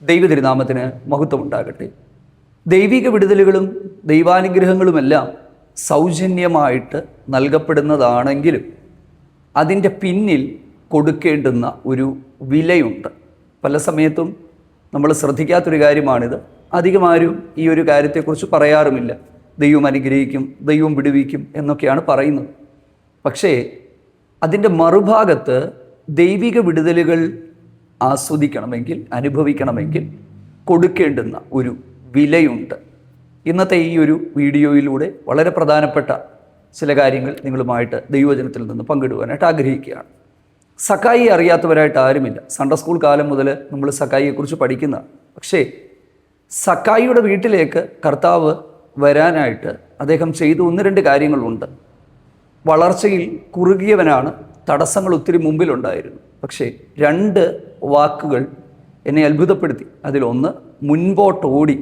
ദൈവതിരുനാമത്തിന് മഹത്വം ഉണ്ടാകട്ടെ. ദൈവിക വിടുതലുകളും ദൈവാനുഗ്രഹങ്ങളുമെല്ലാം സൗജന്യമായിട്ട് നൽകപ്പെടുന്നതാണെങ്കിലും അതിൻ്റെ പിന്നിൽ കൊടുക്കേണ്ടുന്ന ഒരു വിലയുണ്ട്. പല സമയത്തും നമ്മൾ ശ്രദ്ധിക്കാത്തൊരു കാര്യമാണിത്. അധികമാരും ഈ ഒരു കാര്യത്തെക്കുറിച്ച് പറയാറുമില്ല. ദൈവം അനുഗ്രഹിക്കും, ദൈവം വിടുവിക്കും എന്നൊക്കെയാണ് പറയുന്നത്. പക്ഷേ അതിൻ്റെ മറുഭാഗത്ത് ദൈവിക വിടുതലുകൾ ആസ്വദിക്കണമെങ്കിൽ, അനുഭവിക്കണമെങ്കിൽ കൊടുക്കേണ്ടുന്ന ഒരു വിലയുണ്ട്. ഇന്നത്തെ ഈ ഒരു വീഡിയോയിലൂടെ വളരെ പ്രധാനപ്പെട്ട ചില കാര്യങ്ങൾ നിങ്ങളുമായിട്ട് ദൈവവചനത്തിൽ നിന്ന് പങ്കിടുവാനായിട്ട് ആഗ്രഹിക്കുകയാണ്. സക്കായിയെ അറിയാത്തവരായിട്ട് ആരുമില്ല. സൺഡേ സ്കൂൾ കാലം മുതൽ നമ്മൾ സക്കായിയെക്കുറിച്ച് പഠിക്കുന്ന. പക്ഷേ സക്കായിയുടെ വീട്ടിലേക്ക് കർത്താവ് വരാനായിട്ട് അദ്ദേഹം ചെയ്ത 1-2 കാര്യങ്ങളുണ്ട്. വളർച്ചയിൽ കുറുകിയവനാണ്, തടസ്സങ്ങൾ ഒത്തിരി മുമ്പിലുണ്ടായിരുന്നു. പക്ഷേ 2 വാക്കുകൾ എന്നെ അത്ഭുതപ്പെടുത്തി. അതിലൊന്ന്, മുൻപോട്ടോടി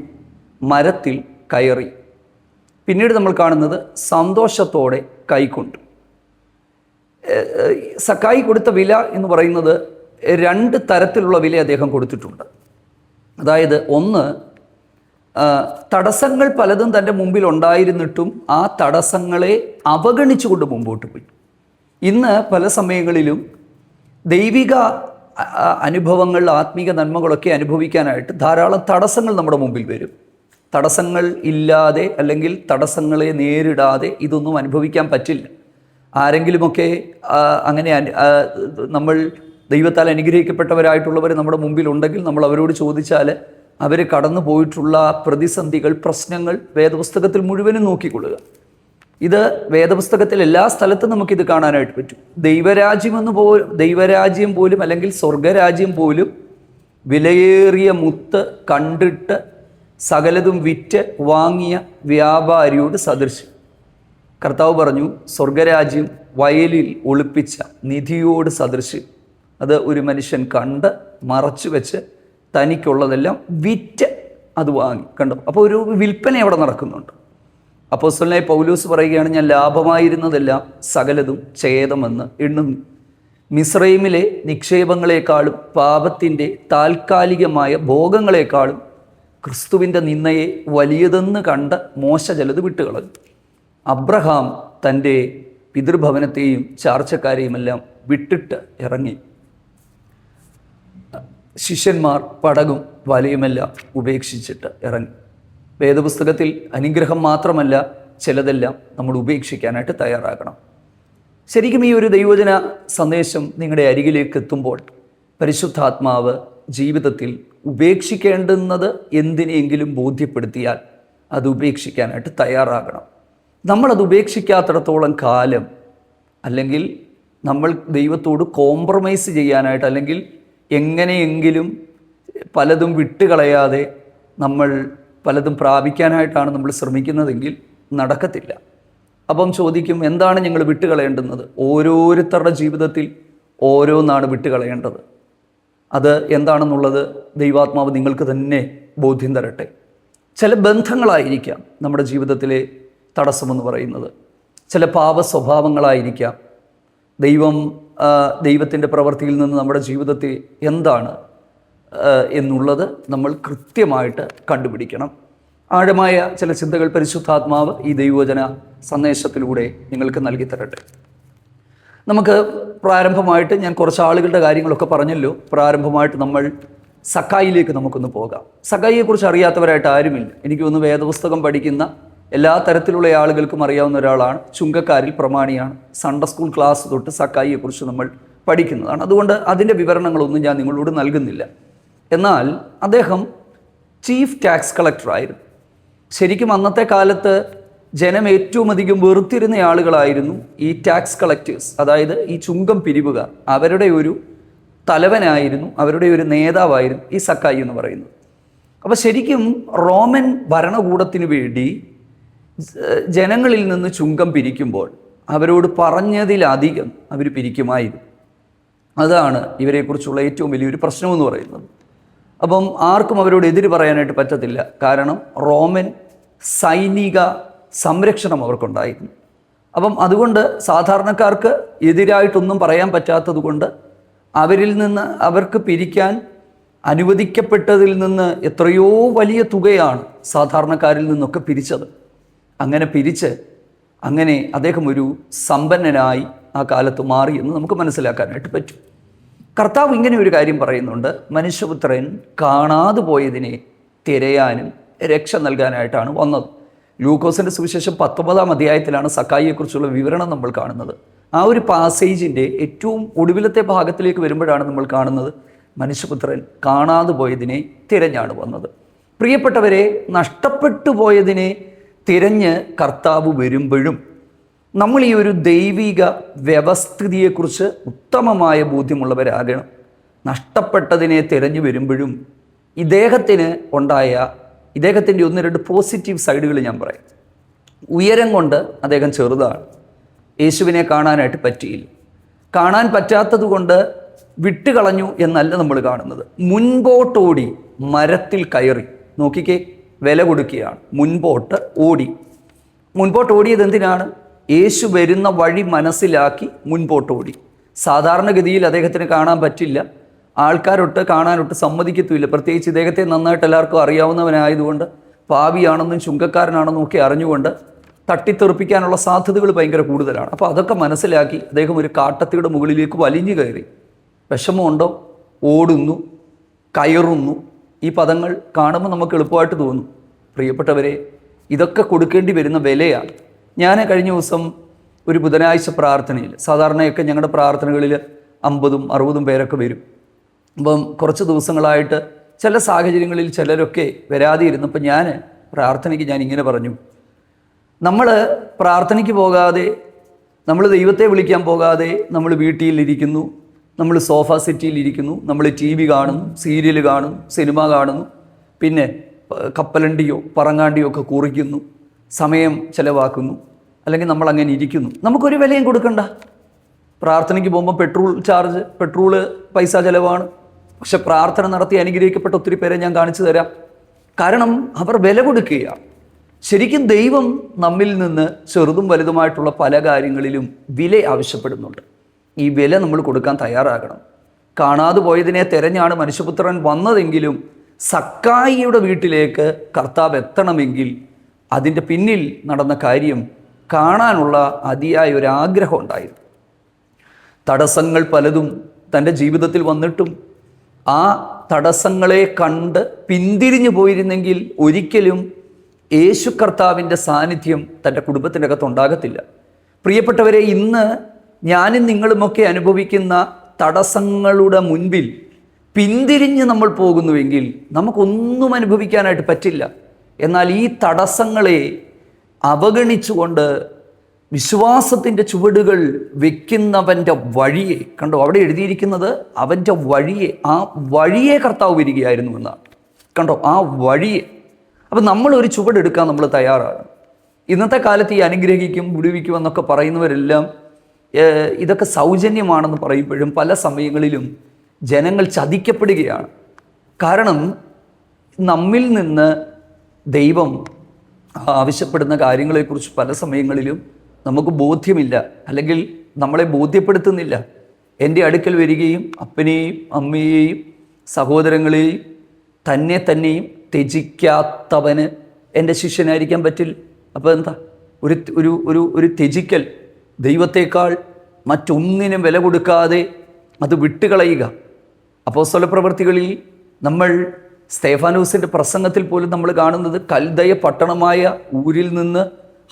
മരത്തിൽ കയറി. പിന്നീട് നമ്മൾ കാണുന്നത് സന്തോഷത്തോടെ കൈക്കൊണ്ടു. സക്കായി കൊടുത്ത വില എന്ന് പറയുന്നത് 2 തരത്തിലുള്ള വില അദ്ദേഹം കൊടുത്തിട്ടുണ്ട്. അതായത് ഒന്ന്, തടസ്സങ്ങൾ പലതും തൻ്റെ മുമ്പിൽ ഉണ്ടായിരുന്നിട്ടും ആ തടസ്സങ്ങളെ അവഗണിച്ചുകൊണ്ട് മുമ്പോട്ട് പോയി. ഇന്ന് പല സമയങ്ങളിലും ദൈവിക അനുഭവങ്ങൾ, ആത്മീക നന്മകളൊക്കെ അനുഭവിക്കാനായിട്ട് ധാരാളം തടസ്സങ്ങൾ നമ്മുടെ മുമ്പിൽ വരും. തടസ്സങ്ങൾ ഇല്ലാതെ അല്ലെങ്കിൽ തടസ്സങ്ങളെ നേരിടാതെ ഇതൊന്നും അനുഭവിക്കാൻ പറ്റില്ല. ആരെങ്കിലുമൊക്കെ അങ്ങനെ നമ്മൾ ദൈവത്താൽ അനുഗ്രഹിക്കപ്പെട്ടവരായിട്ടുള്ളവർ നമ്മുടെ മുമ്പിലുണ്ടെങ്കിൽ നമ്മൾ അവരോട് ചോദിച്ചാൽ അവർ കടന്നു പോയിട്ടുള്ള പ്രതിസന്ധികൾ, പ്രശ്നങ്ങൾ വേദപുസ്തകത്തിൽ മുഴുവനും നോക്കിക്കൊള്ളുക. ഇത് വേദപുസ്തകത്തിൽ എല്ലാ സ്ഥലത്തും നമുക്കിത് കാണാനായിട്ട് പറ്റും. ദൈവരാജ്യം പോലും അല്ലെങ്കിൽ സ്വർഗരാജ്യം പോലും വിലയേറിയ മുത്ത് കണ്ടിട്ട് സകലതും വിറ്റ് വാങ്ങിയ വ്യാപാരിയോട് സദൃശ്യം. കർത്താവ് പറഞ്ഞു, സ്വർഗരാജ്യം വയലിൽ ഒളിപ്പിച്ച നിധിയോട് സദൃശ്യം. അത് ഒരു മനുഷ്യൻ കണ്ട് മറച്ചു വെച്ച് തനിക്കുള്ളതെല്ലാം വിറ്റ് അത് വാങ്ങി. കണ്ടോ? അപ്പോൾ ഒരു വിൽപ്പന അവിടെ നടക്കുന്നുണ്ട്. അപ്പോസ്തലനായ പൗലോസ് പറയുകയാണ്, ഞാൻ ലാഭമായിരുന്നതെല്ലാം സകലതും ഛേദമെന്ന് എണ്ണുന്നു. മിസ്രൈമിലെ നിക്ഷേപങ്ങളെക്കാളും പാപത്തിൻ്റെ താൽക്കാലികമായ ഭോഗങ്ങളെക്കാളും ക്രിസ്തുവിൻ്റെ നിന്ദയെ വലിയതെന്ന് കണ്ട് മോശ ചിലത് വിട്ടുകളഞ്ഞു. അബ്രഹാം തൻ്റെ പിതൃഭവനത്തെയും ചാർച്ചക്കാരെയുമെല്ലാം വിട്ടിട്ട് ഇറങ്ങി. ശിഷ്യന്മാർ പടകും വലയുമെല്ലാം ഉപേക്ഷിച്ചിട്ട് ഇറങ്ങി. വേദപുസ്തകത്തിൽ അനുഗ്രഹം മാത്രമല്ല, ചിലതെല്ലാം നമ്മൾ ഉപേക്ഷിക്കാനായിട്ട് തയ്യാറാകണം. ശരിക്കും ഈ ഒരു ദൈവവചന സന്ദേശം നിങ്ങളുടെ അരികിലേക്ക് എത്തുമ്പോൾ പരിശുദ്ധാത്മാവ് ജീവിതത്തിൽ ഉപേക്ഷിക്കേണ്ടുന്നത് എന്തിനെങ്കിലും ബോധ്യപ്പെടുത്തിയാൽ അത് ഉപേക്ഷിക്കാനായിട്ട് തയ്യാറാകണം. നമ്മളത് ഉപേക്ഷിക്കാത്തിടത്തോളം കാലം, അല്ലെങ്കിൽ നമ്മൾ ദൈവത്തോട് കോംപ്രമൈസ് ചെയ്യാനായിട്ട്, അല്ലെങ്കിൽ എങ്ങനെയെങ്കിലും പലതും വിട്ടുകളയാതെ നമ്മൾ പലതും പ്രാപിക്കാനായിട്ടാണ് നമ്മൾ ശ്രമിക്കുന്നതെങ്കിൽ നടക്കത്തില്ല. അപ്പം ചോദിക്കും, എന്താണ് ഞങ്ങൾ വിട്ടുകളയേണ്ടുന്നത്? ഓരോരുത്തരുടെ ജീവിതത്തിൽ ഓരോന്നാണ് വിട്ടുകളയേണ്ടത്. അത് എന്താണെന്നുള്ളത് ദൈവാത്മാവ് നിങ്ങൾക്ക് തന്നെ ബോധ്യം തരട്ടെ. ചില ബന്ധങ്ങളായിരിക്കാം നമ്മുടെ ജീവിതത്തിലെ തടസ്സമെന്ന് പറയുന്നത്. ചില പാപ സ്വഭാവങ്ങളായിരിക്കാം. ദൈവത്തിൻ്റെ പ്രവൃത്തിയിൽ നിന്ന് നമ്മുടെ ജീവിതത്തെ എന്താണ് എന്നുള്ളത് നമ്മൾ കൃത്യമായിട്ട് കണ്ടുപിടിക്കണം. ആഴമായ ചില ചിന്തകൾ പരിശുദ്ധാത്മാവ് ഈ ദൈവവചന സന്ദേശത്തിലൂടെ നിങ്ങൾക്ക് നൽകി തരട്ടെ. നമുക്ക് പ്രാരംഭമായിട്ട്, ഞാൻ കുറച്ച് ആളുകളുടെ കാര്യങ്ങളൊക്കെ പറഞ്ഞല്ലോ, പ്രാരംഭമായിട്ട് നമ്മൾ സക്കായിലേക്ക് നമുക്കൊന്ന് പോകാം. സക്കായിയെക്കുറിച്ച് അറിയാത്തവരായിട്ട് ആരുമില്ല. എനിക്ക് തോന്നുന്നു വേദപുസ്തകം പഠിക്കുന്ന എല്ലാ തരത്തിലുള്ള ആളുകൾക്കും അറിയാവുന്ന ഒരാളാണ്. ചുങ്കക്കാരിൽ പ്രമാണിയാണ്. സൺഡേ സ്കൂൾ ക്ലാസ് തൊട്ട് സക്കായിയെക്കുറിച്ച് നമ്മൾ പഠിക്കുന്നതാണ്. അതുകൊണ്ട് അതിൻ്റെ വിവരണങ്ങളൊന്നും ഞാൻ നിങ്ങളോട് നൽകുന്നില്ല. എന്നാൽ അദ്ദേഹം ചീഫ് ടാക്സ് കളക്ടറായിരുന്നു. ശരിക്കും അന്നത്തെ കാലത്ത് ജനം ഏറ്റവും അധികം വെറുത്തിരുന്ന ആളുകളായിരുന്നു ഈ ടാക്സ് കളക്ടേഴ്സ്, അതായത് ഈ ചുങ്കം പിരിവുകാർ. അവരുടെ ഒരു തലവനായിരുന്നു, അവരുടെ ഒരു നേതാവായിരുന്നു ഈ സക്കായി എന്ന് പറയുന്നത്. അപ്പോൾ ശരിക്കും റോമൻ ഭരണകൂടത്തിന് വേണ്ടി ജനങ്ങളിൽ നിന്ന് ചുങ്കം പിരിക്കുമ്പോൾ അവരോട് പറഞ്ഞതിലധികം അവർ പിരിക്കുമായിരുന്നു. അതാണ് ഇവരെക്കുറിച്ചുള്ള ഏറ്റവും വലിയൊരു പ്രശ്നമെന്ന് പറയുന്നത്. അപ്പം ആർക്കും അവരോട് എതിര് പറയാനായിട്ട് പറ്റത്തില്ല. കാരണം റോമൻ സൈനിക സംരക്ഷണം അവർക്കുണ്ടായിരുന്നു. അപ്പം അതുകൊണ്ട് സാധാരണക്കാർക്ക് എതിരായിട്ടൊന്നും പറയാൻ പറ്റാത്തത് കൊണ്ട് അവരിൽ നിന്ന് അവർക്ക് പിരിക്കാൻ അനുവദിക്കപ്പെട്ടതിൽ നിന്ന് എത്രയോ വലിയ തുകയാണ് സാധാരണക്കാരിൽ നിന്നൊക്കെ പിരിച്ചത്. അങ്ങനെ പിരിച്ച് അങ്ങനെ അദ്ദേഹം ഒരു സമ്പന്നനായി ആ കാലത്ത് മാറി എന്ന് നമുക്ക് മനസ്സിലാക്കാനായിട്ട് പറ്റും. കർത്താവ് ഇങ്ങനെ ഒരു കാര്യം പറയുന്നുണ്ട്: മനുഷ്യപുത്രൻ കാണാതെ പോയതിനെ തിരയാനും രക്ഷ നൽകാനായിട്ടാണ് വന്നത്. ലൂക്കോസിൻ്റെ സുവിശേഷം 19-ാം അധ്യായത്തിലാണ് സക്കായിയെക്കുറിച്ചുള്ള വിവരണം നമ്മൾ കാണുന്നത്. ആ ഒരു പാസേജിൻ്റെ ഏറ്റവും ഒടുവിലത്തെ ഭാഗത്തിലേക്ക് വരുമ്പോഴാണ് നമ്മൾ കാണുന്നത് മനുഷ്യപുത്രൻ കാണാതെ പോയതിനെ തിരഞ്ഞാണ് വന്നത്. പ്രിയപ്പെട്ടവരെ, നഷ്ടപ്പെട്ടു പോയതിനെ തിരഞ്ഞ് കർത്താവ് വരുമ്പോഴും നമ്മൾ ഈ ഒരു ദൈവിക വ്യവസ്ഥിതിയെക്കുറിച്ച് ഉത്തമമായ ബോധ്യമുള്ളവരാകണം. നഷ്ടപ്പെട്ടതിനെ തിരഞ്ഞു വരുമ്പോഴും ഇദ്ദേഹത്തിൻ്റെ ഒന്ന് രണ്ട് പോസിറ്റീവ് സൈഡുകൾ ഞാൻ പറയാം. ഉയരം കൊണ്ട് അദ്ദേഹം ചെറുതാണ്, യേശുവിനെ കാണാനായിട്ട് പറ്റിയില്ല. കാണാൻ പറ്റാത്തത് കൊണ്ട് വിട്ടുകളഞ്ഞു എന്നല്ല നമ്മൾ കാണുന്നത്. മുൻപോട്ടോടി മരത്തിൽ കയറി, നോക്കിക്കേ, വില കൊടുക്കുകയാണ്. മുൻപോട്ട് ഓടിയത് എന്തിനാണ്? യേശു വരുന്ന വഴി മനസ്സിലാക്കി മുൻപോട്ടോടി. സാധാരണഗതിയിൽ അദ്ദേഹത്തിന് കാണാൻ പറ്റില്ല, ആൾക്കാരൊട്ട് കാണാനൊട്ട് സമ്മതിക്കത്തുമില്ല. പ്രത്യേകിച്ച് ഇദ്ദേഹത്തെ നന്നായിട്ട് എല്ലാവർക്കും അറിയാവുന്നവനായതുകൊണ്ട് പാപിയാണെന്നും ചുങ്കക്കാരനാണെന്നും ഒക്കെ അറിഞ്ഞുകൊണ്ട് തട്ടിത്തെറിപ്പിക്കാനുള്ള സാധ്യതകൾ ഭയങ്കര കൂടുതലാണ്. അപ്പോൾ അതൊക്കെ മനസ്സിലാക്കി അദ്ദേഹം ഒരു കാട്ടത്തിയുടെ മുകളിലേക്ക് വലിഞ്ഞു കയറി. വിഷമമുണ്ടോ? ഓടുന്നു, കയറുന്നു. ഈ പദങ്ങൾ കാണുമ്പോൾ നമുക്ക് എളുപ്പമായിട്ട് തോന്നും. പ്രിയപ്പെട്ടവരെ, ഇതൊക്കെ കൊടുക്കേണ്ടി വരുന്ന വിലയാണ്. ഞാൻ കഴിഞ്ഞ ദിവസം ഒരു ബുധനാഴ്ച പ്രാർത്ഥനയിൽ, സാധാരണയൊക്കെ ഞങ്ങളുടെ പ്രാർത്ഥനകളിൽ 50-60 പേരൊക്കെ വരും. അപ്പം കുറച്ച് ദിവസങ്ങളായിട്ട് ചില സാഹചര്യങ്ങളിൽ ചിലരൊക്കെ വരാതെ ഇരുന്നപ്പോൾ ഞാൻ ഇങ്ങനെ പറഞ്ഞു: നമ്മൾ പ്രാർത്ഥനയ്ക്ക് പോകാതെ, നമ്മൾ ദൈവത്തെ വിളിക്കാൻ പോകാതെ നമ്മൾ വീട്ടിലിരിക്കുന്നു, നമ്മൾ സോഫ സെറ്റിയിലിരിക്കുന്നു, നമ്മൾ TV കാണുന്നു, സീരിയൽ കാണുന്നു, സിനിമ കാണുന്നു, പിന്നെ കപ്പലണ്ടിയോ പറങ്ങാണ്ടിയോ ഒക്കെ കുറിക്കുന്നു, സമയം ചിലവാക്കുന്നു, അല്ലെങ്കിൽ നമ്മൾ അങ്ങനെ ഇരിക്കുന്നു. നമുക്കൊരു വിലയും കൊടുക്കണ്ട. പ്രാർത്ഥനയ്ക്ക് പോകുമ്പോൾ പെട്രോള് പൈസ ചിലവാണ്. പക്ഷെ പ്രാർത്ഥന നടത്തി അനുഗ്രഹിക്കപ്പെട്ട ഒത്തിരി പേരെ ഞാൻ കാണിച്ചു തരാം. കാരണം അവർ വില കൊടുക്കുകയാണ്. ശരിക്കും ദൈവം നമ്മിൽ നിന്ന് ചെറുതും വലുതുമായിട്ടുള്ള പല കാര്യങ്ങളിലും വില ആവശ്യപ്പെടുന്നുണ്ട്. ഈ വില നമ്മൾ കൊടുക്കാൻ തയ്യാറാകണം. കാണാതെ പോയതിനെ തിരഞ്ഞാണ് മനുഷ്യപുത്രൻ വന്നതെങ്കിലും സക്കായിയുടെ വീട്ടിലേക്ക് കർത്താവ് എത്തണമെങ്കിൽ അതിൻ്റെ പിന്നിൽ നടന്ന കാര്യം കാണാനുള്ള അതിയായ ഒരു ആഗ്രഹം ഉണ്ടായിരുന്നു. തടസ്സങ്ങൾ പലതും തൻ്റെ ജീവിതത്തിൽ വന്നിട്ടും ആ തടസ്സങ്ങളെ കണ്ട് പിന്തിരിഞ്ഞു പോയിരുന്നെങ്കിൽ ഒരിക്കലും യേശു കർത്താവിൻ്റെ സാന്നിധ്യം തൻ്റെ കുടുംബത്തിൻ്റെ അകത്ത് ഉണ്ടാകത്തില്ല. പ്രിയപ്പെട്ടവരെ, ഇന്ന് ഞാനും നിങ്ങളുമൊക്കെ അനുഭവിക്കുന്ന തടസ്സങ്ങളുടെ മുൻപിൽ പിന്തിരിഞ്ഞ് നമ്മൾ പോകുന്നുവെങ്കിൽ നമുക്കൊന്നും അനുഭവിക്കാനായിട്ട് പറ്റില്ല. എന്നാൽ ഈ തടസ്സങ്ങളെ അവഗണിച്ചുകൊണ്ട് വിശ്വാസത്തിൻ്റെ ചുവടുകൾ വെക്കുന്നവൻ്റെ വഴിയെ കണ്ടോ, അവിടെ എഴുതിയിരിക്കുന്നത് അവൻ്റെ വഴിയെ, ആ വഴിയെ കർത്താവ് വരികയായിരുന്നു എന്നാണ്. കണ്ടോ, ആ വഴിയെ. അപ്പം നമ്മളൊരു ചുവടെടുക്കാൻ നമ്മൾ തയ്യാറാണ്. ഇന്നത്തെ കാലത്ത് ഈ അനുഗ്രഹിക്കും വിടുവിക്കും എന്നൊക്കെ പറയുന്നവരെല്ലാം ഇതൊക്കെ സൗജന്യമാണെന്ന് പറയുമ്പോഴും പല സമയങ്ങളിലും ജനങ്ങൾ ചതിക്കപ്പെടുകയാണ്. കാരണം നമ്മിൽ നിന്ന് ദൈവം ആവശ്യപ്പെടുന്ന കാര്യങ്ങളെക്കുറിച്ച് പല സമയങ്ങളിലും നമുക്ക് ബോധ്യമില്ല, അല്ലെങ്കിൽ നമ്മളെ ബോധ്യപ്പെടുത്തുന്നില്ല. എൻ്റെ അടുക്കൽ വരികയും അപ്പനെയും അമ്മയെയും സഹോദരങ്ങളെയും തന്നെയും ത്യജിക്കാത്തവന് എൻ്റെ ശിഷ്യനായിരിക്കാൻ പറ്റില്ല. അപ്പോൾ എന്താ ഒരു ത്യജിക്കൽ, ദൈവത്തേക്കാൾ മറ്റൊന്നിനും വില കൊടുക്കാതെ അത് വിട്ടുകളയുക. അപ്പോസ്തല പ്രവൃത്തികളിൽ നമ്മൾ സ്തേഫാനോസിൻ്റെ പ്രസംഗത്തിൽ പോലും നമ്മൾ കാണുന്നത് കൽദയ പട്ടണമായ ഊരിൽ നിന്ന്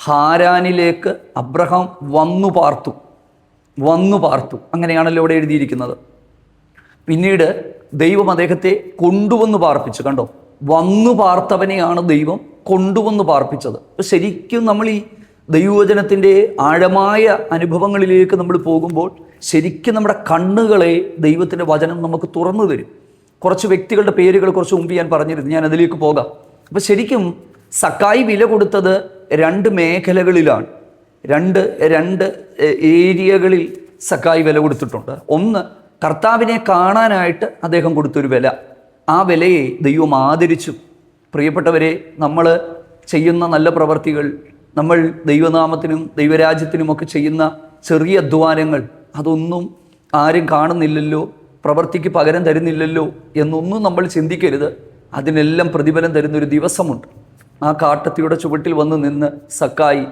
ഹാരാനിലേക്ക് അബ്രഹാം വന്നു പാർത്തു. അങ്ങനെയാണല്ലോ ഇവിടെ എഴുതിയിരിക്കുന്നത്. പിന്നീട് ദൈവം അദ്ദേഹത്തെ കൊണ്ടുവന്ന് പാർപ്പിച്ചു. കണ്ടോ, വന്നു പാർത്തവനെയാണ് ദൈവം കൊണ്ടുവന്ന് പാർപ്പിച്ചത്. ശരിക്കും നമ്മൾ ഈ ദൈവവചനത്തിൻ്റെ ആഴമായ അനുഭവങ്ങളിലേക്ക് നമ്മൾ പോകുമ്പോൾ ശരിക്കും നമ്മുടെ കണ്ണുകളെ ദൈവത്തിൻ്റെ വചനം നമുക്ക് തുറന്നു തരും. കുറച്ച് വ്യക്തികളുടെ പേരുകൾ കുറച്ച് മുമ്പ് ഞാൻ പറഞ്ഞിരുന്നു, ഞാൻ അതിലേക്ക് പോകാം. അപ്പോൾ ശരിക്കും സക്കായി വില കൊടുത്തത് 2 മേഖലകളിലാണ്, രണ്ട് ഏരിയകളിൽ സക്കായി വില കൊടുത്തിട്ടുണ്ട്. ഒന്ന്, കർത്താവിനെ കാണാനായിട്ട് അദ്ദേഹം കൊടുത്തൊരു വില. ആ വിലയെ ദൈവം ആദരിച്ചു. പ്രിയപ്പെട്ടവരെ, നമ്മൾ ചെയ്യുന്ന നല്ല പ്രവർത്തികൾ, നമ്മൾ ദൈവനാമത്തിനും ദൈവരാജ്യത്തിനുമൊക്കെ ചെയ്യുന്ന ചെറിയ അധ്വാനങ്ങൾ, അതൊന്നും ആരും കാണുന്നില്ലല്ലോ, പ്രവൃത്തിക്ക് പകരം തരുന്നില്ലല്ലോ എന്നൊന്നും നമ്മൾ ചിന്തിക്കരുത്. അതിനെല്ലാം പ്രതിഫലം തരുന്നൊരു ദിവസമുണ്ട്. ആ കാട്ടത്തിയുടെ ചുവട്ടിൽ വന്ന് നിന്ന് സക്കായി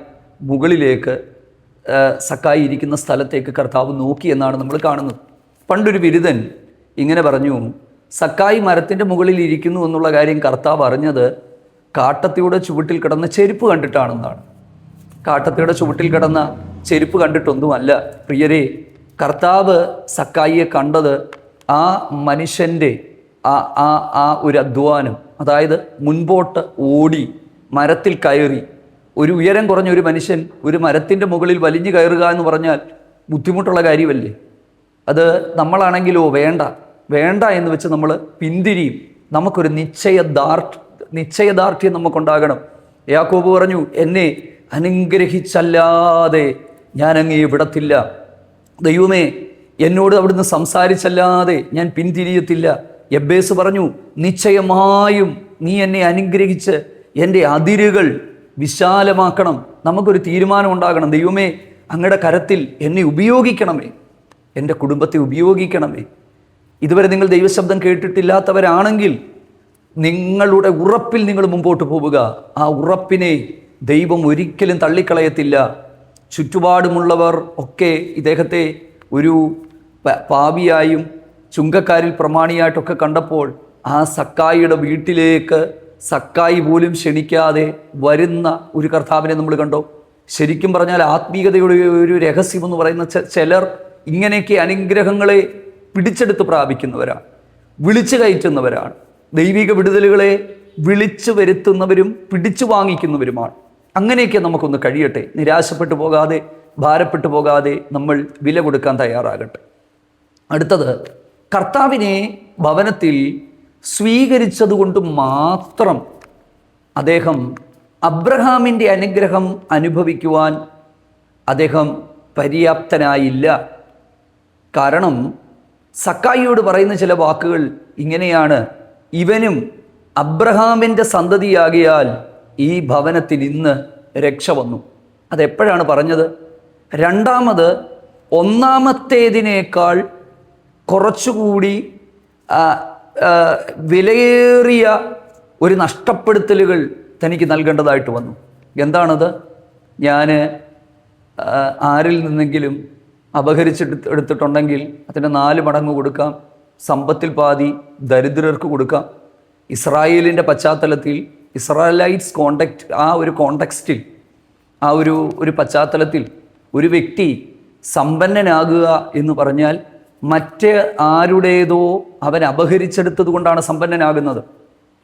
മുകളിലേക്ക് സക്കായി ഇരിക്കുന്ന സ്ഥലത്തേക്ക് കർത്താവ് നോക്കി എന്നാണ് നമ്മൾ കാണുന്നത്. പണ്ടൊരു ബിരുദൻ ഇങ്ങനെ പറഞ്ഞു, സക്കായി മരത്തിൻ്റെ മുകളിൽ ഇരിക്കുന്നു എന്നുള്ള കാര്യം കർത്താവ് അറിഞ്ഞത് കാട്ടത്തിയുടെ ചുവട്ടിൽ കിടന്ന ചെരുപ്പ് കണ്ടിട്ടാണെന്നാണ്. കാട്ടത്തിയുടെ ചുവട്ടിൽ കിടന്ന ചെരുപ്പ് കണ്ടിട്ടൊന്നുമല്ല പ്രിയരെ. കർത്താവ് സക്കായിയെ കണ്ടത് ആ മനുഷ്യൻ്റെ ആ ഒരു അധ്വാനം, അതായത് മുൻപോട്ട് ഓടി മരത്തിൽ കയറി. ഒരു ഉയരം കുറഞ്ഞ ഒരു മനുഷ്യൻ ഒരു മരത്തിൻ്റെ മുകളിൽ വലിഞ്ഞു കയറുക എന്ന് പറഞ്ഞാൽ ബുദ്ധിമുട്ടുള്ള കാര്യമല്ലേ. അത് നമ്മളാണെങ്കിലോ വേണ്ട എന്ന് വെച്ച് നമ്മൾ പിന്തിരിയും. നമുക്കൊരു നിശ്ചയദാർഢ്യം നമുക്കുണ്ടാകണം. യാക്കോബ് പറഞ്ഞു, എന്നെ അനുഗ്രഹിച്ചല്ലാതെ ഞാൻ അങ്ങയെ വിടത്തില്ല. ദൈവമേ, എന്നോട് അവിടുന്ന് സംസാരിച്ചല്ലാതെ ഞാൻ പിന്തിരിയത്തില്ല. എബ്ബേസ് പറഞ്ഞു, നിശ്ചയമായും നീ എന്നെ അനുഗ്രഹിച്ച് എൻ്റെ അതിരുകൾ വിശാലമാക്കണം. നമുക്കൊരു തീരുമാനം ഉണ്ടാകണം. ദൈവമേ, അങ്ങയുടെ കരത്തിൽ എന്നെ ഉപയോഗിക്കണമേ, എൻ്റെ കുടുംബത്തെ ഉപയോഗിക്കണമേ. ഇതുവരെ നിങ്ങൾ ദൈവശബ്ദം കേട്ടിട്ടില്ലാത്തവരാണെങ്കിൽ നിങ്ങളുടെ ഉറപ്പിൽ നിങ്ങൾ മുമ്പോട്ട് പോവുക. ആ ഉറപ്പിനെ ദൈവം ഒരിക്കലും തള്ളിക്കളയത്തില്ല. ചുറ്റുപാടുമുള്ളവർ ഒക്കെ ഇദ്ദേഹത്തെ ഒരു പാപിയായും ചുങ്കക്കാരിൽ പ്രമാണിയായിട്ടൊക്കെ കണ്ടപ്പോൾ ആ സക്കായിയുടെ വീട്ടിലേക്ക് സക്കായി പോലും ക്ഷണിക്കാതെ വരുന്ന ഒരു കർത്താവിനെ നമ്മൾ കണ്ടോ. ശരിക്കും പറഞ്ഞാൽ ആത്മീയതയുടെ ഒരു രഹസ്യം എന്ന് പറയുന്ന ചിലർ ഇങ്ങനെയൊക്കെ അനുഗ്രഹങ്ങളെ പിടിച്ചെടുത്ത് പ്രാപിക്കുന്നവരാണ്, വിളിച്ചു കയറ്റുന്നവരാണ്. ദൈവിക വിടുതലുകളെ വിളിച്ചു വരുത്തുന്നവരും പിടിച്ചു വാങ്ങിക്കുന്നവരുമാണ്. അങ്ങനെയൊക്കെ നമുക്കൊന്ന് കഴിയട്ടെ. നിരാശപ്പെട്ടു പോകാതെ, ഭാരപ്പെട്ടു പോകാതെ നമ്മൾ വില കൊടുക്കാൻ തയ്യാറാകട്ടെ. അടുത്തത്, കർത്താവിനെ ഭവനത്തിൽ സ്വീകരിച്ചതുകൊണ്ട് മാത്രം അദ്ദേഹം അബ്രഹാമിൻ്റെ അനുഗ്രഹം അനുഭവിക്കുവാൻ അദ്ദേഹം പര്യാപ്തനായില്ല. കാരണം സക്കായിയോട് പറയുന്ന ചില വാക്കുകൾ ഇങ്ങനെയാണ്, ഇവനും അബ്രഹാമിൻ്റെ സന്തതിയാകിയാൽ ഈ ഭവനത്തിൽ ഇന്ന് രക്ഷ വന്നു. അതെപ്പോഴാണ് പറഞ്ഞത്? രണ്ടാമത് ഒന്നാമത്തേതിനേക്കാൾ കുറച്ചുകൂടി വിലയേറിയ ഒരു നഷ്ടപ്പെടുത്തലുകൾ തനിക്ക് നൽകേണ്ടതായിട്ട് വന്നു. എന്താണത്? ഞാൻ ആരിൽ നിന്നെങ്കിലും അപഹരിച്ചെടുത്തിട്ടുണ്ടെങ്കിൽ അതിന് 4 മടങ്ങ് കൊടുക്കാം, സമ്പത്തിൽ പാതി ദരിദ്രർക്ക് കൊടുക്കാം. ഇസ്രായേലിൻ്റെ പശ്ചാത്തലത്തിൽ, ഇസ്രായേലൈറ്റ്സ് കോണ്ടെക്സ്റ്റിൽ, ആ ഒരു പശ്ചാത്തലത്തിൽ ഒരു വ്യക്തി സമ്പന്നനാകുക എന്ന് പറഞ്ഞാൽ മറ്റ് ആരുടേതോ അവൻ അപഹരിച്ചെടുത്തത് കൊണ്ടാണ് സമ്പന്നനാകുന്നത്.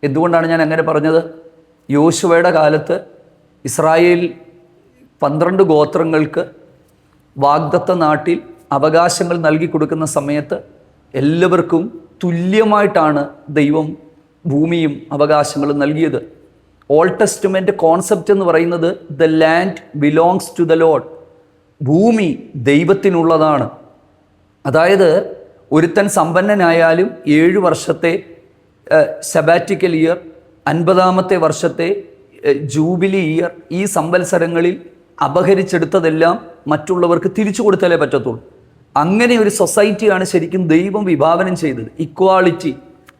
എന്തുകൊണ്ടാണ് ഞാൻ അങ്ങനെ പറഞ്ഞത്? യോശുവയുടെ കാലത്ത് ഇസ്രായേൽ 12 ഗോത്രങ്ങൾക്ക് വാഗ്ദത്ത നാട്ടിൽ അവകാശങ്ങൾ നൽകി കൊടുക്കുന്ന സമയത്ത് എല്ലാവർക്കും തുല്യമായിട്ടാണ് ദൈവം ഭൂമിയും അവകാശങ്ങളും നൽകിയത്. ഓൾഡ് ടെസ്റ്റ്മെൻ്റ് കോൺസെപ്റ്റ് എന്ന് പറയുന്നത് the land belongs to the lord, ഭൂമി ദൈവത്തിനുള്ളതാണ്. അതായത് ഒരുത്തൻ സമ്പന്നനായാലും 7 വർഷത്തെ സബാറ്റിക്കൽ ഇയർ, 50ാമത്തെ വർഷത്തെ ജൂബിലി ഇയർ, ഈ സംവത്സരങ്ങളിൽ അപഹരിച്ചെടുത്തതെല്ലാം മറ്റുള്ളവർക്ക് തിരിച്ചു കൊടുത്താലേ പറ്റത്തുള്ളൂ. അങ്ങനെ ഒരു സൊസൈറ്റിയാണ് ശരിക്കും ദൈവം വിഭാവനം ചെയ്തത്. ഇക്വാളിറ്റി,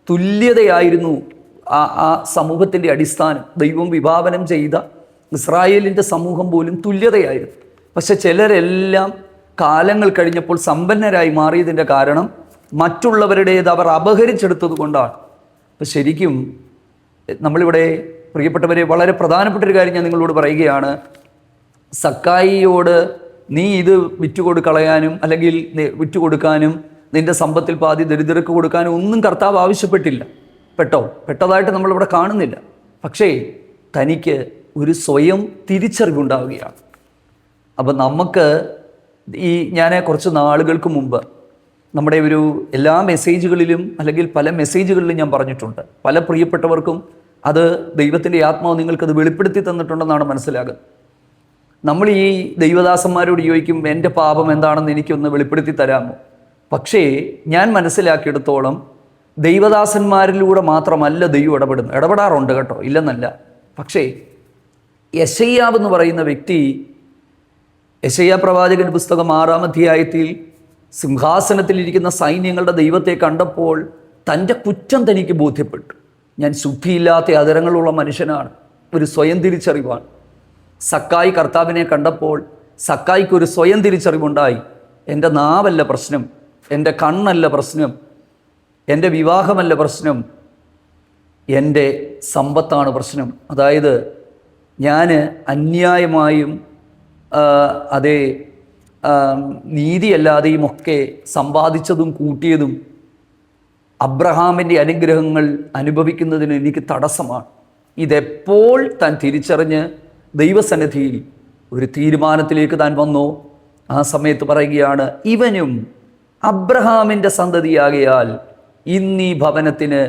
തുല്യതയായിരുന്നു ആ സമൂഹത്തിൻ്റെ അടിസ്ഥാനം. ദൈവം വിഭാവനം ചെയ്ത ഇസ്രായേലിൻ്റെ സമൂഹം പോലും തുല്യതയായിരുന്നു. പക്ഷെ ചിലരെല്ലാം കാലങ്ങൾ കഴിഞ്ഞപ്പോൾ സമ്പന്നരായി മാറിയതിൻ്റെ കാരണം മറ്റുള്ളവരുടേത് അവർ അപഹരിച്ചെടുത്തത് കൊണ്ടാണ്. അപ്പം ശരിക്കും നമ്മളിവിടെ പ്രിയപ്പെട്ടവരെ വളരെ പ്രധാനപ്പെട്ടൊരു കാര്യം ഞാൻ നിങ്ങളോട് പറയുകയാണ്. സക്കായിയോട് നീ ഇത് വിറ്റുകൊടുക്കളയാനും അല്ലെങ്കിൽ വിറ്റുകൊടുക്കാനും നിൻ്റെ സമ്പത്തിൽ പാതി ദരിദ്രർക്ക് കൊടുക്കാനും ഒന്നും കർത്താവ് ആവശ്യപ്പെട്ടില്ല. പെട്ടതായിട്ട് നമ്മളിവിടെ കാണുന്നില്ല. പക്ഷേ തനിക്ക് ഒരു സ്വയം തിരിച്ചറിവുണ്ടാവുകയാണ്. അപ്പം നമുക്ക് ഞാൻ കുറച്ച് നാളുകൾക്ക് മുമ്പ് നമ്മുടെ എല്ലാ മെസ്സേജുകളിലും അല്ലെങ്കിൽ പല മെസ്സേജുകളിലും ഞാൻ പറഞ്ഞിട്ടുണ്ട്. പല പ്രിയപ്പെട്ടവർക്കും അത് ദൈവത്തിൻ്റെ ആത്മാവ് നിങ്ങൾക്കത് വെളിപ്പെടുത്തി തന്നിട്ടുണ്ടെന്നാണ് മനസ്സിലാകുന്നത്. നമ്മൾ ഈ ദൈവദാസന്മാരോട് ചോദിക്കും, എൻ്റെ പാപം എന്താണെന്ന് എനിക്കൊന്ന് വെളിപ്പെടുത്തി തരാമോ? പക്ഷേ ഞാൻ മനസ്സിലാക്കിയെടുത്തോളം ദൈവദാസന്മാരിലൂടെ മാത്രമല്ല ദൈവം ഇടപെടാറുണ്ട് കേട്ടോ, ഇല്ലെന്നല്ല. പക്ഷേ യെശയ്യാവ് എന്ന് പറയുന്ന വ്യക്തി, യെശയ്യാ പ്രവാചകൻ പുസ്തകം 6-ാം അധ്യായത്തിൽ സിംഹാസനത്തിലിരിക്കുന്ന സൈന്യങ്ങളുടെ ദൈവത്തെ കണ്ടപ്പോൾ തൻ്റെ കുറ്റം തനിക്ക് ബോധ്യപ്പെട്ടു. ഞാൻ ശുദ്ധിയില്ലാത്ത അതരങ്ങളുള്ള മനുഷ്യനാണ്. ഒരു സ്വയം തിരിച്ചറിവാണ്. സക്കായി കർത്താവിനെ കണ്ടപ്പോൾ സക്കായിക്കൊരു സ്വയം തിരിച്ചറിവുണ്ടായി. എൻ്റെ നാവല്ല പ്രശ്നം, എൻ്റെ കണ്ണല്ല പ്രശ്നം, എൻ്റെ വിവാഹമല്ല പ്രശ്നം, എൻ്റെ സമ്പത്താണ് പ്രശ്നം. അതായത് ഞാൻ അന്യായമായും അതേ നീതിയല്ലാതെയും ഒക്കെ സമ്പാദിച്ചതും കൂട്ടിയതും അബ്രഹാമിൻ്റെ അനുഗ്രഹങ്ങൾ അനുഭവിക്കുന്നതിന് എനിക്ക് തടസ്സമാണ്. ഇതെപ്പോൾ താൻ തിരിച്ചറിഞ്ഞ് ദൈവസന്നിധിയിൽ ഒരു തീരുമാനത്തിലേക്ക് താൻ വന്നു. ആ സമയത്ത് പറയുകയാണ്, ഇവനും അബ്രഹാമിൻ്റെ സന്തതിയാകയാൽ ഇന്നീ ഭവനത്തിന്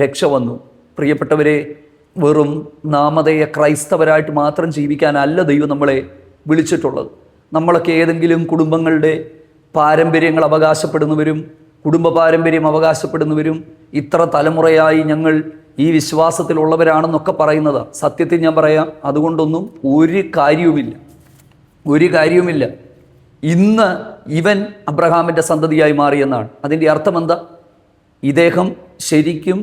രക്ഷ വന്നു. പ്രിയപ്പെട്ടവരെ, വെറും നാമധേയ ക്രൈസ്തവരായിട്ട് മാത്രം ജീവിക്കാനല്ല ദൈവം നമ്മളെ വിളിച്ചിട്ടുള്ളത്. നമ്മളൊക്കെ ഏതെങ്കിലും കുടുംബങ്ങളുടെ പാരമ്പര്യങ്ങൾ അവകാശപ്പെടുന്നവരും കുടുംബ പാരമ്പര്യം അവകാശപ്പെടുന്നവരും ഇത്ര തലമുറയായി ഞങ്ങൾ ഈ വിശ്വാസത്തിലുള്ളവരാണെന്നൊക്കെ പറയുന്നത് സത്യത്തിൽ ഞാൻ പറയാം, അതുകൊണ്ടൊന്നും ഒരു കാര്യവുമില്ല. ഇന്ന് ഇവൻ അബ്രഹാമിൻ്റെ സന്തതിയായി മാറിയെന്നാണ്. അതിൻ്റെ അർത്ഥം എന്താ? ഇദ്ദേഹം ശരിക്കും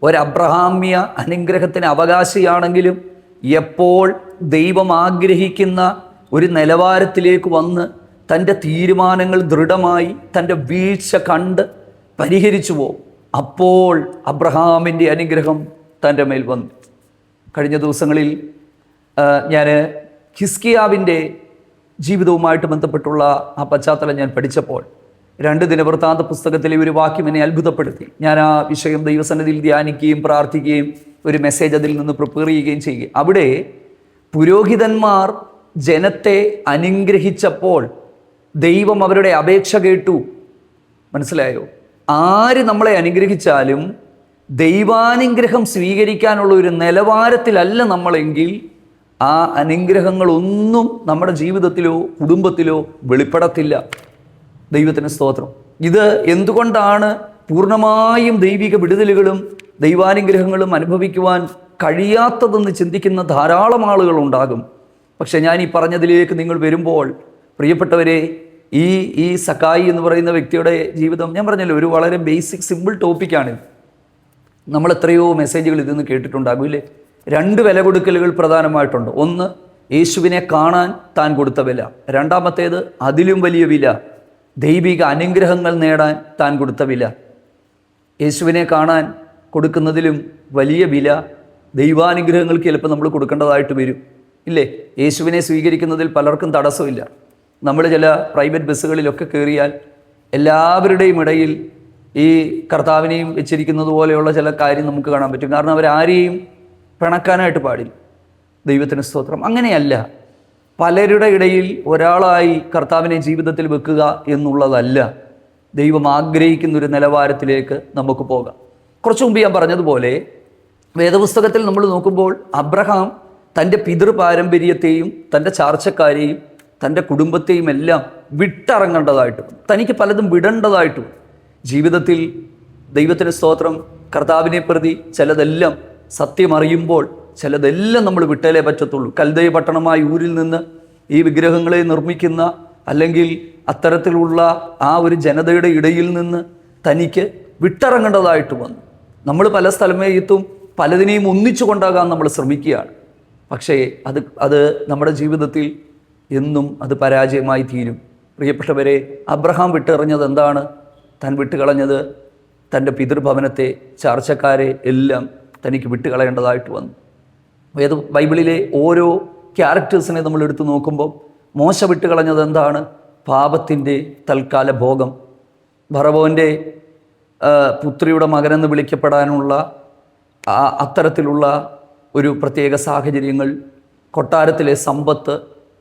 ഒരബ്രഹാമ്യ അനുഗ്രഹത്തിന് അവകാശിയാണെങ്കിലും എപ്പോൾ ദൈവം ആഗ്രഹിക്കുന്ന ഒരു നിലവാരത്തിലേക്ക് വന്ന് തൻ്റെ തീരുമാനങ്ങൾ ദൃഢമായി തൻ്റെ വീഴ്ച കണ്ട് പരിഹരിച്ചു പോകും. അപ്പോൾ അബ്രഹാമിൻ്റെ അനുഗ്രഹം തൻ്റെ മേൽ വന്നു. കഴിഞ്ഞ ദിവസങ്ങളിൽ ഞാൻ ഹിസ്കിയാവിൻ്റെ ജീവിതവുമായിട്ട് ബന്ധപ്പെട്ടുള്ള ആ പശ്ചാത്തലം ഞാൻ പഠിച്ചപ്പോൾ 2 ദിനവൃത്താന്ത പുസ്തകത്തിലെ ഒരു വാക്യം എന്നെ അത്ഭുതപ്പെടുത്തി. ഞാൻ ആ വിഷയം ദൈവസന്നിധിയിൽ ധ്യാനിക്കുകയും പ്രാർത്ഥിക്കുകയും ഒരു മെസ്സേജ് അതിൽ നിന്ന് പ്രിപ്പയർ ചെയ്യുകയും ചെയ്യുക. അവിടെ പുരോഹിതന്മാർ ജനത്തെ അനുഗ്രഹിച്ചപ്പോൾ ദൈവം അവരുടെ അപേക്ഷ കേട്ടു. മനസ്സിലായോ? ആര് നമ്മളെ അനുഗ്രഹിച്ചാലും ദൈവാനുഗ്രഹം സ്വീകരിക്കാനുള്ള ഒരു നിലവാരത്തിലല്ല നമ്മളെങ്കിൽ ആ അനുഗ്രഹങ്ങളൊന്നും നമ്മുടെ ജീവിതത്തിലോ കുടുംബത്തിലോ വെളിപ്പെടത്തില്ല. ദൈവത്തിന് സ്തോത്രം. ഇത് എന്തുകൊണ്ടാണ് പൂർണ്ണമായും ദൈവിക വിടുതലുകളും ദൈവാനുഗ്രഹങ്ങളും അനുഭവിക്കുവാൻ കഴിയാത്തതെന്ന് ചിന്തിക്കുന്ന ധാരാളം ആളുകൾ ഉണ്ടാകും. പക്ഷെ ഞാൻ ഈ പറഞ്ഞതിലേക്ക് നിങ്ങൾ വരുമ്പോൾ പ്രിയപ്പെട്ടവരെ, ഈ സക്കായി എന്ന് പറയുന്ന വ്യക്തിയുടെ ജീവിതം ഞാൻ പറഞ്ഞല്ലോ, ഒരു വളരെ ബേസിക് സിമ്പിൾ ടോപ്പിക്കാണ്. നമ്മൾ എത്രയോ മെസ്സേജുകൾ ഇതിൽ നിന്ന് കേട്ടിട്ടുണ്ടാകും ഇല്ലേ? 2 വില കൊടുക്കലുകൾ പ്രധാനമായിട്ടുണ്ട്. ഒന്ന്, യേശുവിനെ കാണാൻ താൻ കൊടുത്ത വില. രണ്ടാമത്തേത്, അതിലും വലിയ വില, ദൈവിക അനുഗ്രഹങ്ങൾ നേടാൻ താൻ കൊടുത്ത വില. യേശുവിനെ കാണാൻ കൊടുക്കുന്നതിലും വലിയ വില ദൈവാനുഗ്രഹങ്ങൾക്ക് ചിലപ്പോൾ നമ്മൾ കൊടുക്കേണ്ടതായിട്ട് വരും ഇല്ലേ? യേശുവിനെ സ്വീകരിക്കുന്നതിൽ പലർക്കും തടസ്സമില്ല. നമ്മൾ ചില പ്രൈവറ്റ് ബസ്സുകളിലൊക്കെ കയറിയാൽ എല്ലാവരുടെയും ഇടയിൽ ഈ കർത്താവിനെയും വെച്ചിരിക്കുന്നത് പോലെയുള്ള ചില കാര്യം നമുക്ക് കാണാൻ പറ്റും. കാരണം അവരാരെയും പിണക്കാനായിട്ട് പാടില്ല. ദൈവത്തിന് സ്തോത്രം. അങ്ങനെയല്ല. പലരുടെ ഇടയിൽ ഒരാളായി കർത്താവിനെ ജീവിതത്തിൽ വെക്കുക എന്നുള്ളതല്ല ദൈവം ആഗ്രഹിക്കുന്നൊരു നിലവാരത്തിലേക്ക് നമുക്ക് പോകാം. കുറച്ചു മുമ്പ് ഞാൻ പറഞ്ഞതുപോലെ വേദപുസ്തകത്തിൽ നമ്മൾ നോക്കുമ്പോൾ അബ്രഹാം തൻ്റെ പിതൃപാരമ്പര്യത്തെയും തൻ്റെ ചാർച്ചക്കാരെയും തൻ്റെ കുടുംബത്തെയും എല്ലാം വിട്ടിറങ്ങേണ്ടതായിട്ടും തനിക്ക് പലതും വിടേണ്ടതായിട്ടും ജീവിതത്തിൽ ദൈവത്തിന് സ്തോത്രം കർത്താവിനെ പ്രതി ചിലതെല്ലാം സത്യമറിയുമ്പോൾ ചിലതെല്ലാം നമ്മൾ വിട്ടേലേ പറ്റത്തുള്ളൂ. കൽദയ പട്ടണമായ ഊരിൽ നിന്ന് ഈ വിഗ്രഹങ്ങളെ നിർമ്മിക്കുന്ന അല്ലെങ്കിൽ അത്തരത്തിലുള്ള ആ ഒരു ജനതയുടെ ഇടയിൽ നിന്ന് തനിക്ക് വിട്ടിറങ്ങേണ്ടതായിട്ട് വന്നു. നമ്മൾ പല സ്ഥലമേത്തും പലതിനെയും ഒന്നിച്ചു കൊണ്ടാകാൻ നമ്മൾ ശ്രമിക്കുകയാണ്. പക്ഷേ അത് നമ്മുടെ ജീവിതത്തിൽ എന്നും അത് പരാജയമായി തീരും. പ്രിയപ്പെട്ടവരെ, അബ്രഹാം വിട്ടെറിഞ്ഞത് എന്താണ്? താൻ വിട്ടുകളഞ്ഞത് തൻ്റെ പിതൃഭവനത്തെ, ചാർച്ചക്കാരെ എല്ലാം തനിക്ക് വിട്ടുകളയേണ്ടതായിട്ട് വന്നു. ബൈബിളിലെ ഓരോ ക്യാരക്ടേഴ്സിനെ നമ്മൾ എടുത്തു നോക്കുമ്പോൾ മോശ വിട്ടുകളഞ്ഞത് എന്താണ്? പാപത്തിൻ്റെ തൽക്കാല ഭോഗം. ഫറവോൻ്റെ പുത്രിയുടെ മകനെന്ന് വിളിക്കപ്പെടാനുള്ള അത്തരത്തിലുള്ള ഒരു പ്രത്യേക സാഹചര്യങ്ങൾ, കൊട്ടാരത്തിലെ സമ്പത്ത്,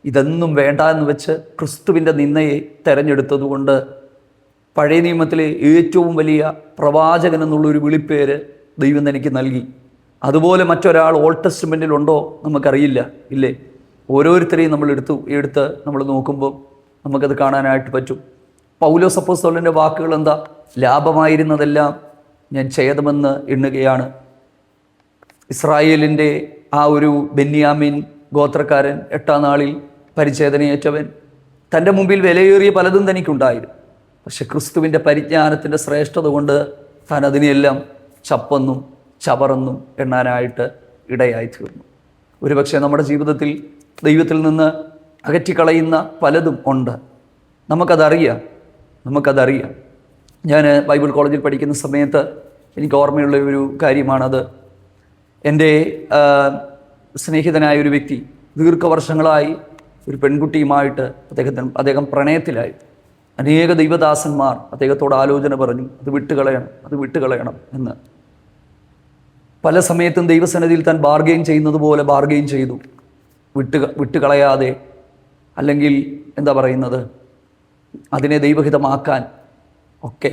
ഇതൊന്നും വേണ്ട എന്ന് വെച്ച് ക്രിസ്തുവിൻ്റെ നിന്നയെ തിരഞ്ഞെടുത്തതുകൊണ്ട് പഴയ നിയമത്തിലെ ഏറ്റവും വലിയ പ്രവാചകൻ എന്നുള്ളൊരു വിളിപ്പേര് ദൈവം എനിക്ക് നൽകി. അതുപോലെ മറ്റൊരാൾ ഓൾഡ് ടെസ്റ്റ്മെൻറ്റിലുണ്ടോ നമുക്കറിയില്ല ഇല്ലേ? ഓരോരുത്തരെയും നമ്മൾ എടുത്ത് നമ്മൾ നോക്കുമ്പോൾ നമുക്കത് കാണാനായിട്ട് പറ്റും. പൗലോസ് അപ്പോസ്തലൻ്റെ വാക്കുകൾ എന്താ? ലാഭമായിരുന്നതെല്ലാം ഞാൻ ഛേദമെന്ന് എണ്ണുകയാണ്. ഇസ്രായേലിൻ്റെ ആ ഒരു ബെന്യാമീൻ ഗോത്രക്കാരൻ 8-ാം നാളിൽ പരിച്ഛേദനയേറ്റവൻ, തൻ്റെ മുമ്പിൽ വിലയേറിയ പലതും തനിക്കുണ്ടായിരുന്നു. പക്ഷെ ക്രിസ്തുവിൻ്റെ പരിജ്ഞാനത്തിൻ്റെ ശ്രേഷ്ഠത കൊണ്ട് താൻ അതിനെയെല്ലാം ചപ്പന്നും ചവറന്നും എണ്ണാനായിട്ട് ഇടയായിത്തീർന്നു. ഒരുപക്ഷെ നമ്മുടെ ജീവിതത്തിൽ ദൈവത്തിൽ നിന്ന് അകറ്റിക്കളയുന്ന പലതും ഉണ്ട്. നമുക്കതറിയാം. ഞാൻ ബൈബിൾ കോളേജിൽ പഠിക്കുന്ന സമയത്ത് എനിക്ക് ഓർമ്മയുള്ള ഒരു കാര്യമാണത്. എൻ്റെ സ്നേഹിതനായ ഒരു വ്യക്തി ദീർഘവർഷങ്ങളായി ഒരു പെൺകുട്ടിയുമായിട്ട് അദ്ദേഹം പ്രണയത്തിലായി. അനേക ദൈവദാസന്മാർ അദ്ദേഹത്തോട് ആലോചന പറഞ്ഞു, അത് വിട്ടുകളയണം എന്ന്. പല സമയത്തും ദൈവസന്നിധിയിൽ താൻ ബാർഗെയിൻ ചെയ്യുന്നത് പോലെ ബാർഗെയിൻ ചെയ്തു, വിട്ടുകളയാതെ, അല്ലെങ്കിൽ അതിനെ ദൈവഹിതമാക്കാൻ ഒക്കെ.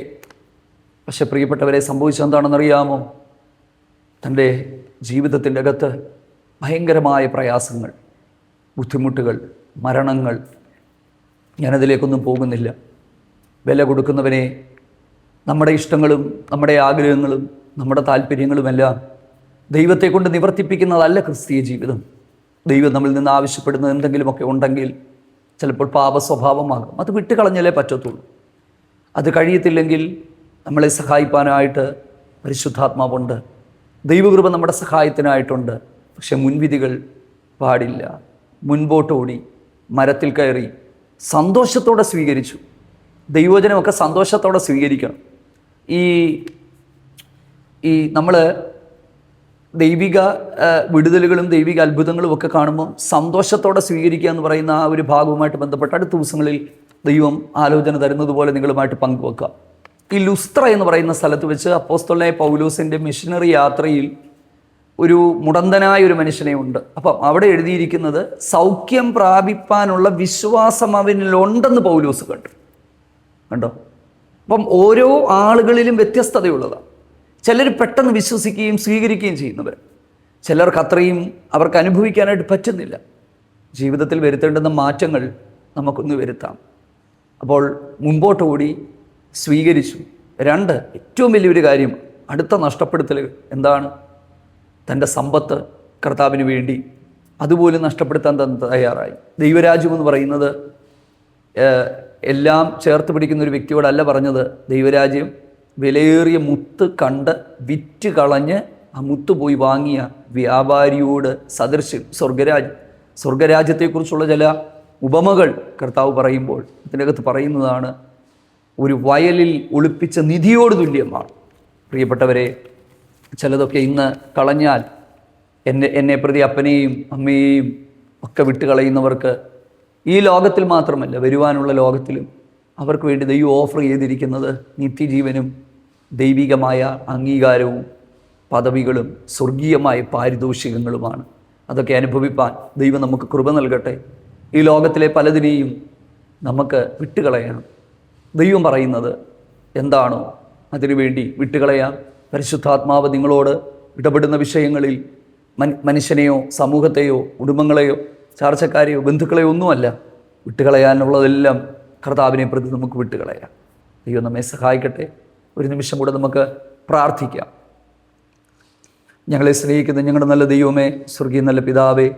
പക്ഷെ പ്രിയപ്പെട്ടവരെ, സംഭവിച്ചെന്താണെന്നറിയാമോ? തൻ്റെ ജീവിതത്തിൻ്റെ അകത്ത് ഭയങ്കരമായ പ്രയാസങ്ങൾ, ബുദ്ധിമുട്ടുകൾ, മരണങ്ങൾ. ഞാനതിലേക്കൊന്നും പോകുന്നില്ല. വില കൊടുക്കുന്നവനെ നമ്മുടെ ഇഷ്ടങ്ങളും നമ്മുടെ ആഗ്രഹങ്ങളും നമ്മുടെ താല്പര്യങ്ങളുമെല്ലാം ദൈവത്തെ കൊണ്ട് നിവർത്തിപ്പിക്കുന്നതല്ല ക്രിസ്തീയ ജീവിതം. ദൈവം നമ്മളിൽ നിന്ന് ആവശ്യപ്പെടുന്ന എന്തെങ്കിലുമൊക്കെ ഉണ്ടെങ്കിൽ ചിലപ്പോൾ പാപ സ്വഭാവമാകും. അത് വിട്ടുകളഞ്ഞാലേ പറ്റത്തുള്ളൂ. അത് കഴിയത്തില്ലെങ്കിൽ നമ്മളെ സഹായിപ്പാനായിട്ട് പരിശുദ്ധാത്മാവുണ്ട്. ദൈവകൃപ നമ്മുടെ സഹായത്തിനായിട്ടുണ്ട്. പക്ഷെ മുൻവിധികൾ പാടില്ല. മുൻപോട്ടോടി മരത്തിൽ കയറി സന്തോഷത്തോടെ സ്വീകരിച്ചു. ദൈവവചനമൊക്കെ സന്തോഷത്തോടെ സ്വീകരിക്കണം. ഈ നമ്മൾ ദൈവിക വിടുതലുകളും ദൈവിക അത്ഭുതങ്ങളും ഒക്കെ കാണുമ്പോൾ സന്തോഷത്തോടെ സ്വീകരിക്കുക എന്ന് പറയുന്ന ആ ഒരു ഭാഗവുമായിട്ട് ബന്ധപ്പെട്ട് അടുത്ത ദിവസങ്ങളിൽ ദൈവം ആലോചന തരുന്നത് പോലെ നിങ്ങളുമായിട്ട് പങ്കുവെക്കുക. ഈ ലുസ്ത്ര എന്ന് പറയുന്ന സ്ഥലത്ത് വെച്ച് അപ്പോസ്തലനായ പൗലോസിൻ്റെ മിഷനറി യാത്രയിൽ ഒരു മുടന്തനായ ഒരു മനുഷ്യനെ ഉണ്ട്. അപ്പം അവിടെ എഴുതിയിരിക്കുന്നത് സൗഖ്യം പ്രാപിപ്പാനുള്ള വിശ്വാസം അവനിലുണ്ടെന്ന് പൗലോസ് കണ്ടോ. അപ്പം ഓരോ ആളുകളിലും വ്യത്യസ്തതയുള്ളതാണ്. ചിലർ പെട്ടെന്ന് വിശ്വസിക്കുകയും സ്വീകരിക്കുകയും ചെയ്യുന്നവർ, ചിലർക്ക് അത്രയും അവർക്ക് അനുഭവിക്കാനായിട്ട് പറ്റുന്നില്ല. ജീവിതത്തിൽ വരുത്തേണ്ടുന്ന മാറ്റങ്ങൾ നമുക്കൊന്ന് വരുത്താം. അപ്പോൾ മുമ്പോട്ട് കൂടി സ്വീകരിച്ചു. 2, ഏറ്റവും വലിയൊരു കാര്യം, അടുത്ത നഷ്ടപ്പെടുത്തൽ എന്താണ്? തൻ്റെ സമ്പത്ത് കർത്താവിന് വേണ്ടി അതുപോലും നഷ്ടപ്പെടുത്താൻ തയ്യാറായി. ദൈവരാജ്യം എന്ന് പറയുന്നത് എല്ലാം ചേർത്ത് പിടിക്കുന്ന ഒരു വ്യക്തിയോടല്ല പറഞ്ഞത്. ദൈവരാജ്യം വിലയേറിയ മുത്ത് കണ്ട് വിറ്റ് കളഞ്ഞ് ആ മുത്ത് പോയി വാങ്ങിയ വ്യാപാരിയോട് സദൃശ്യം. സ്വർഗരാജ്യത്തെക്കുറിച്ചുള്ള ചില ഉപമകൾ കർത്താവ് പറയുമ്പോൾ അതിനകത്ത് പറയുന്നതാണ്, ഒരു വയലിൽ ഒളിപ്പിച്ച നിധിയോട് തുല്യമാണ്. പ്രിയപ്പെട്ടവരെ, ചിലതൊക്കെ ഇന്ന് കളഞ്ഞാൽ എന്നെ പ്രതി അപ്പനെയും അമ്മയെയും ഒക്കെ വിട്ടുകളയുന്നവർക്ക് ഈ ലോകത്തിൽ മാത്രമല്ല വരുവാനുള്ള ലോകത്തിലും അവർക്ക് വേണ്ടി ദൈവം ഓഫർ ചെയ്തിരിക്കുന്നത് നിത്യജീവനും ദൈവികമായ അംഗീകാരവും പദവികളും സ്വർഗീയമായ പാരിതോഷികങ്ങളുമാണ്. അതൊക്കെ അനുഭവിപ്പാൻ ദൈവം നമുക്ക് കൃപ നൽകട്ടെ. ഈ ലോകത്തിലെ പലതിനെയും നമുക്ക് വിട്ടുകളയണം. ദൈവം പറയുന്നത് എന്താണോ അതിനുവേണ്ടി വിട്ടുകളയാം. പരിശുദ്ധാത്മാവ് നിങ്ങളോട് ഇടപെടുന്ന വിഷയങ്ങളിൽ മനുഷ്യനെയോ സമൂഹത്തെയോ കുടുംബങ്ങളെയോ ചാർച്ചക്കാരെയോ ബന്ധുക്കളെയോ ഒന്നുമല്ല, വിട്ടുകളയാനുള്ളതെല്ലാം കർത്താവിനെ പ്രതി നമുക്ക് വിട്ടുകളയാം. ദൈവം നമ്മെ സഹായിക്കട്ടെ. ഒരു നിമിഷം കൂടെ നമുക്ക് പ്രാർത്ഥിക്കാം. ഞങ്ങളെ സ്നേഹിക്കുന്ന ഞങ്ങളുടെ നല്ല ദൈവമേ, സ്വർഗീയ നല്ല പിതാവേ,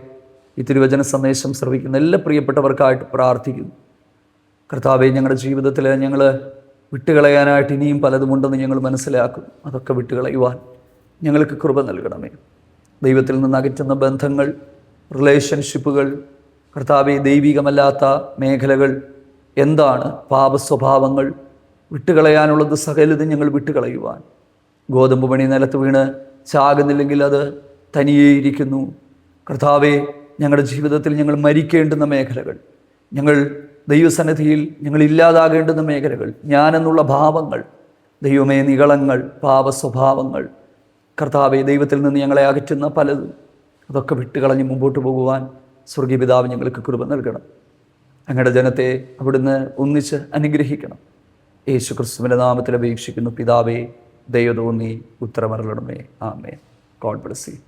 ഈ തിരുവചന സന്ദേശം ശ്രവിക്കുന്ന എല്ലാ പ്രിയപ്പെട്ടവർക്കായിട്ട് പ്രാർത്ഥിക്കുന്നു. കർത്താവേ, ഞങ്ങളുടെ ജീവിതത്തിൽ ഞങ്ങൾ വിട്ടുകളയാനായിട്ട് ഇനിയും പലതുമുണ്ടെന്ന് ഞങ്ങൾ മനസ്സിലാക്കും. അതൊക്കെ വിട്ടുകളയുവാൻ ഞങ്ങൾക്ക് കൃപ നൽകണമേ. ദൈവത്തിൽ നിന്ന് അകറ്റുന്ന ബന്ധങ്ങൾ, റിലേഷൻഷിപ്പുകൾ, കർത്താവെ ദൈവികമല്ലാത്ത മേഖലകൾ എന്താണ്, പാപസ്വഭാവങ്ങൾ, വിട്ടുകളയാനുള്ളത് സകലതും ഞങ്ങൾ വിട്ടുകളയുവാൻ. ഗോതമ്പ് മണി നിലത്ത് വീണ് ചാകുന്നില്ലെങ്കിൽ അത് തനിയേ ഇരിക്കുന്നു. കർത്താവെ, ഞങ്ങളുടെ ജീവിതത്തിൽ ഞങ്ങൾ മരിക്കേണ്ടുന്ന മേഖലകൾ, ഞങ്ങൾ ദൈവസന്നിധിയിൽ ഞങ്ങൾ ഇല്ലാതാകേണ്ടുന്ന മേഖലകൾ, ഞാനെന്നുള്ള ഭാവങ്ങൾ, ദൈവമേ നിഗളങ്ങൾ, പാപസ്വഭാവങ്ങൾ, കർത്താവെ ദൈവത്തിൽ നിന്ന് ഞങ്ങളെ അകറ്റുന്ന പലതും, അതൊക്കെ വിട്ടുകളഞ്ഞ് മുമ്പോട്ട് പോകുവാൻ സ്വർഗീയ പിതാവ് ഞങ്ങൾക്ക് കൃപ നൽകണം. ഞങ്ങളുടെ ജനത്തെ അവിടുന്ന് ഒന്നിച്ച് അനുഗ്രഹിക്കണം. യേശു ക്രിസ്തുവിൻ്റെ നാമത്തിൽ അപേക്ഷിക്കുന്നു പിതാവേ, ദയ തോന്നി ഉത്തരമരുളണമേ. ആമേൻ. God bless U.